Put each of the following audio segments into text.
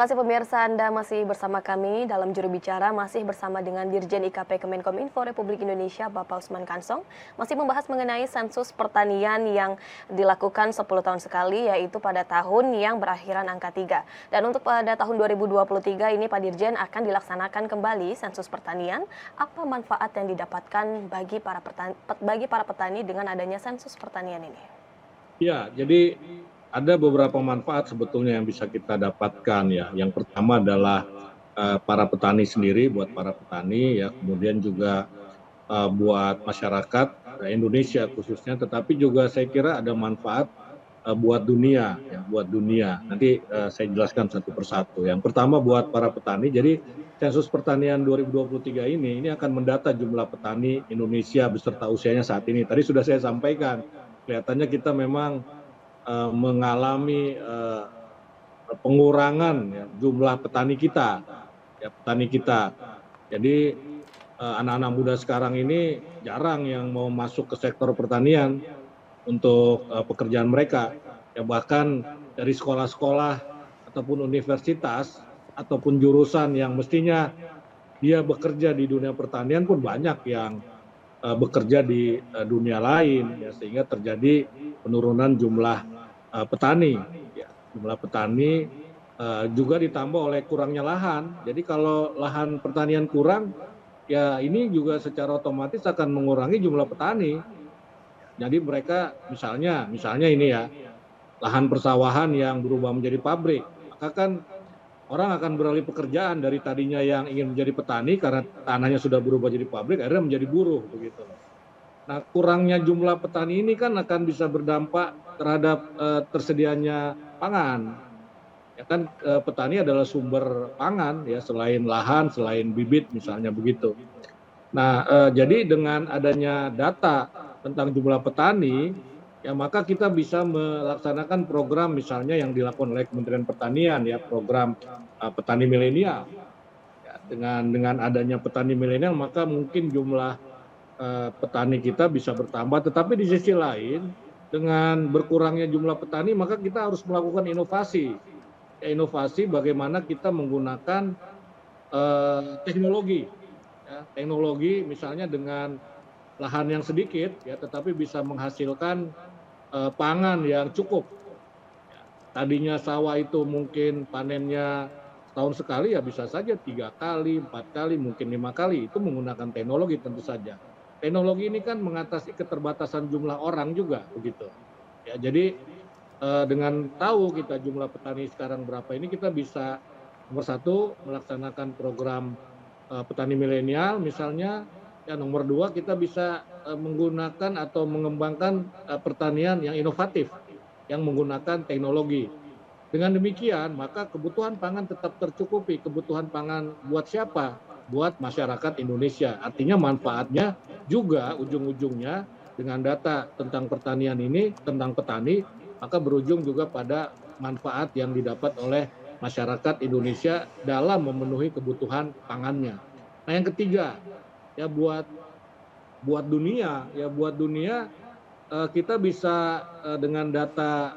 kasih pemirsa, Anda masih bersama kami dalam Juru Bicara, masih bersama dengan Dirjen IKP Kemenkominfo Republik Indonesia, Bapak Usman Kansong, masih membahas mengenai sensus pertanian yang dilakukan 10 tahun sekali, yaitu pada tahun yang berakhiran angka 3. Dan untuk pada tahun 2023 ini, Pak Dirjen, akan dilaksanakan kembali sensus pertanian. Apa manfaat yang didapatkan bagi para petani dengan adanya sensus pertanian ini? Ya, jadi ada beberapa manfaat sebetulnya yang bisa kita dapatkan ya. Yang pertama adalah para petani sendiri, buat para petani ya, kemudian juga buat masyarakat Indonesia khususnya, tetapi juga saya kira ada manfaat buat dunia ya, buat dunia. Nanti saya jelaskan satu persatu. Yang pertama buat para petani, jadi sensus pertanian 2023 ini akan mendata jumlah petani Indonesia beserta usianya saat ini. Tadi sudah saya sampaikan, kelihatannya kita memang mengalami pengurangan ya, jumlah petani kita, ya petani kita. Jadi anak-anak muda sekarang ini jarang yang mau masuk ke sektor pertanian untuk pekerjaan mereka. Ya bahkan dari sekolah-sekolah ataupun universitas ataupun jurusan yang mestinya dia bekerja di dunia pertanian pun banyak yang bekerja di dunia lain, ya, sehingga terjadi penurunan jumlah petani. Ya, jumlah petani juga ditambah oleh kurangnya lahan. Jadi kalau lahan pertanian kurang, ya ini juga secara otomatis akan mengurangi jumlah petani. Jadi mereka misalnya ini ya, lahan persawahan yang berubah menjadi pabrik, maka kan orang akan beralih pekerjaan dari tadinya yang ingin menjadi petani karena tanahnya sudah berubah jadi pabrik, akhirnya menjadi buruh begitu. Nah, kurangnya jumlah petani ini kan akan bisa berdampak terhadap tersedianya pangan. Ya kan petani adalah sumber pangan ya, selain lahan, selain bibit misalnya begitu. Nah, jadi dengan adanya data tentang jumlah petani, ya maka kita bisa melaksanakan program misalnya yang dilakukan oleh Kementerian Pertanian ya, program petani milenial. Ya, dengan adanya petani milenial maka mungkin jumlah petani kita bisa bertambah, tetapi di sisi lain dengan berkurangnya jumlah petani maka kita harus melakukan inovasi. Ya, inovasi bagaimana kita menggunakan teknologi. Ya, teknologi misalnya dengan lahan yang sedikit ya, tetapi bisa menghasilkan pangan yang cukup. Ya, tadinya sawah itu mungkin panennya tahun sekali, ya bisa saja 3 kali, 4 kali, mungkin 5 kali. Itu menggunakan teknologi tentu saja. Teknologi ini kan mengatasi keterbatasan jumlah orang juga begitu. Ya, jadi dengan tahu kita jumlah petani sekarang berapa ini, kita bisa nomor satu melaksanakan program petani milenial misalnya. Ya, nomor dua kita bisa menggunakan atau mengembangkan pertanian yang inovatif yang menggunakan teknologi. Dengan demikian maka kebutuhan pangan tetap tercukupi. Kebutuhan pangan buat siapa? Buat masyarakat Indonesia. Artinya manfaatnya juga ujung-ujungnya dengan data tentang pertanian ini, tentang petani, maka berujung juga pada manfaat yang didapat oleh masyarakat Indonesia dalam memenuhi kebutuhan pangannya. Nah, yang ketiga, ya buat dunia kita bisa dengan data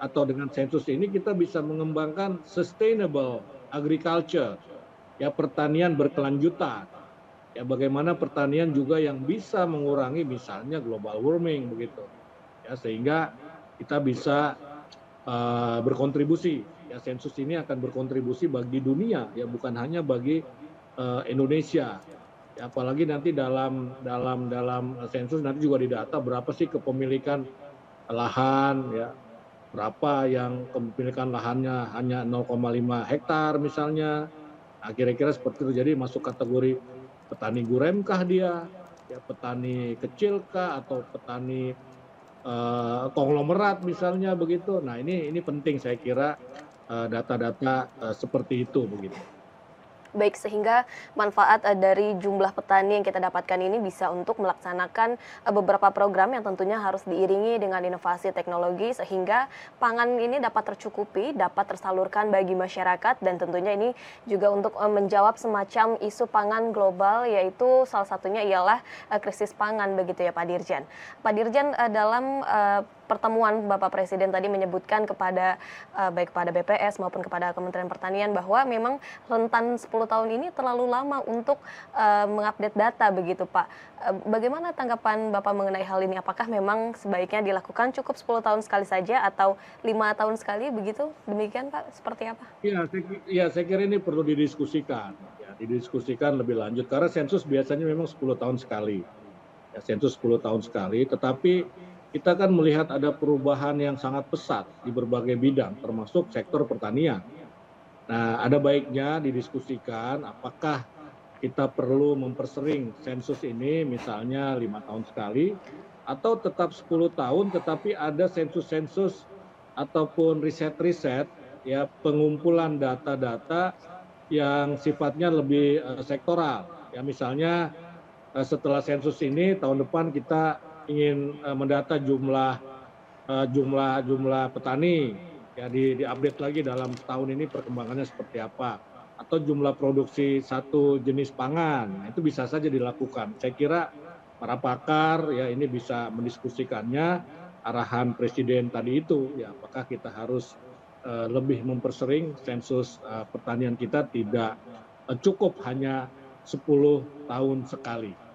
atau dengan sensus ini kita bisa mengembangkan sustainable agriculture, ya pertanian berkelanjutan. Ya bagaimana pertanian juga yang bisa mengurangi misalnya global warming begitu. Ya sehingga kita bisa berkontribusi. Ya sensus ini akan berkontribusi bagi dunia, ya bukan hanya bagi Indonesia. Ya, apalagi nanti dalam sensus nanti juga didata berapa sih kepemilikan lahan ya, berapa yang kepemilikan lahannya hanya 0,5 hektar misalnya. Nah, kira-kira seperti itu. Jadi masuk kategori petani guremkah dia, ya petani kecilkah atau petani konglomerat misalnya begitu. Nah, ini penting saya kira data-data seperti itu begitu. Baik, sehingga manfaat dari jumlah petani yang kita dapatkan ini bisa untuk melaksanakan beberapa program yang tentunya harus diiringi dengan inovasi teknologi sehingga pangan ini dapat tercukupi, dapat tersalurkan bagi masyarakat, dan tentunya ini juga untuk menjawab semacam isu pangan global, yaitu salah satunya ialah krisis pangan begitu ya Pak Dirjen. Pak Dirjen, dalam pertemuan Bapak Presiden tadi menyebutkan kepada baik kepada BPS maupun kepada Kementerian Pertanian bahwa memang rentan 10 tahun ini terlalu lama untuk mengupdate data begitu Pak. Bagaimana tanggapan Bapak mengenai hal ini? Apakah memang sebaiknya dilakukan cukup 10 tahun sekali saja atau 5 tahun sekali begitu? Demikian Pak, seperti apa? Iya, saya kira ini perlu didiskusikan, ya, didiskusikan lebih lanjut karena sensus biasanya memang 10 tahun sekali. Ya, sensus 10 tahun sekali, tetapi kita kan melihat ada perubahan yang sangat pesat di berbagai bidang, termasuk sektor pertanian. Nah, ada baiknya didiskusikan apakah kita perlu mempersering sensus ini misalnya 5 tahun sekali, atau tetap 10 tahun tetapi ada sensus-sensus ataupun riset-riset, ya, pengumpulan data-data yang sifatnya lebih sektoral. Ya, misalnya setelah sensus ini tahun depan kita ingin mendata jumlah petani, ya, diupdate lagi dalam setahun ini perkembangannya seperti apa, atau jumlah produksi satu jenis pangan. Nah, itu bisa saja dilakukan. Saya kira para pakar ya ini bisa mendiskusikannya, arahan presiden tadi itu, ya, apakah kita harus lebih mempersering sensus pertanian kita, tidak cukup hanya 10 tahun sekali.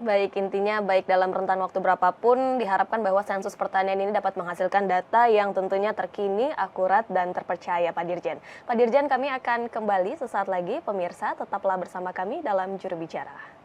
Baik, intinya baik dalam rentan waktu berapapun diharapkan bahwa sensus pertanian ini dapat menghasilkan data yang tentunya terkini, akurat, dan terpercaya Pak Dirjen. Pak Dirjen, kami akan kembali sesaat lagi. Pemirsa, tetaplah bersama kami dalam Juru Bicara.